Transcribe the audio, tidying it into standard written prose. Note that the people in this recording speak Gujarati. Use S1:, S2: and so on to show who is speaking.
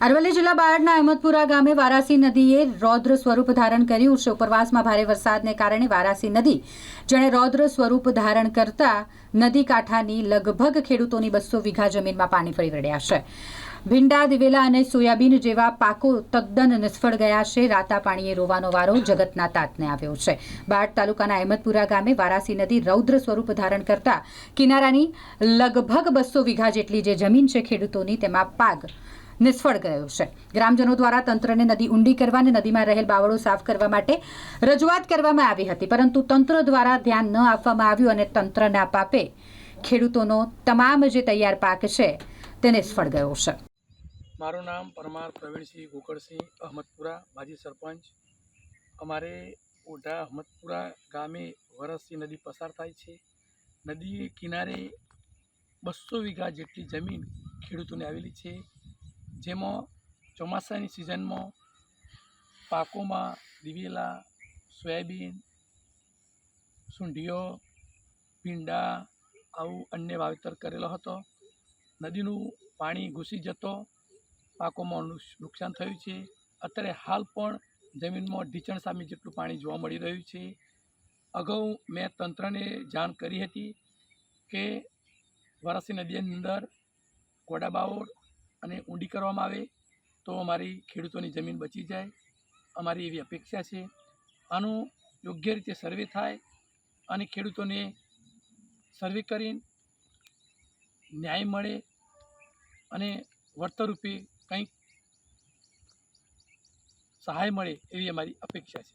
S1: અરવલ્લી જિલ્લા બાયડના અહેમદપુરા ગામે વારાસી નદીએ રૌદ્ર સ્વરૂપ ધારણ કર્યું છે। ઉપરવાસમાં ભારે વરસાદને કારણે વારાસી નદી જેણે રૌદ્ર સ્વરૂપ ધારણ કરતા નદી કાંઠાની લગભગ ખેડૂતોની 200 વીઘા જમીનમાં પાણી ફરી વળ્યા છે। ભીંડા, દિવેલા અને સોયાબીન જેવા પાકો તદ્દન નિષ્ફળ ગયા છે। રાતા પાણીએ રોવાનો વારો જગતના તાતને આવ્યો છે। બાયડ તાલુકાના અહેમદપુરા ગામે વારાસી નદી રૌદ્ર સ્વરૂપ ધારણ કરતા કિનારાની લગભગ 200 વીઘા જેટલી જે જમીન છે ખેડૂતોની તેમાં પાક નિષ્ફળ ગયો છે। ગ્રામજનો દ્વારા તંત્રને નદી ઊંડી કરવા અને નદીમાં રહેલ બાવળો સાફ કરવા માટે રજૂઆત કરવામાં આવી હતી, પરંતુ તંત્ર દ્વારા ધ્યાન ન આપવામાં આવ્યું અને તંત્રના પાપે ખેડૂતોનો તમામ જે તૈયાર પાક છે તે નિષ્ફળ ગયો છે।
S2: મારું નામ પરમાર પ્રવીણસિંહ ગોકળસિંહ, અહમદપુરા માજી સરપંચ। અમારે ઓઢા અહમદપુરા ગામે વરસી નદી પસાર થાય છે। નદી કિનારે 200 વીઘા જેટલી જમીન ખેડૂતોને આવેલી છે, જેમાં ચોમાસાની સિઝનમાં પાકોમાં દિવેલા, સોયાબીન, સૂંઢીઓ, ભીંડા આવું અન્ય વાવેતર કરેલો હતો। નદીનું પાણી ઘૂસી જતો પાકોમાં નુકસાન થયું છે। અત્યારે હાલ પણ જમીનમાં ઢીંચણ સામે જેટલું પાણી જોવા મળી રહ્યું છે। અગાઉ મેં તંત્રને જાણ કરી હતી કે વારાસી નદીની અંદર ગોડા બાવળ અને ઊંડી કરવામાં આવે તો અમારી ખેડૂતોની જમીન બચી જાય, અમારી એવી અપેક્ષા છે। આનું યોગ્ય રીતે સર્વે થાય અને ખેડૂતોને સર્વે કરીને ન્યાય મળે અને વળતર રૂપે કંઈક સહાય મળે એવી અમારી અપેક્ષા છે।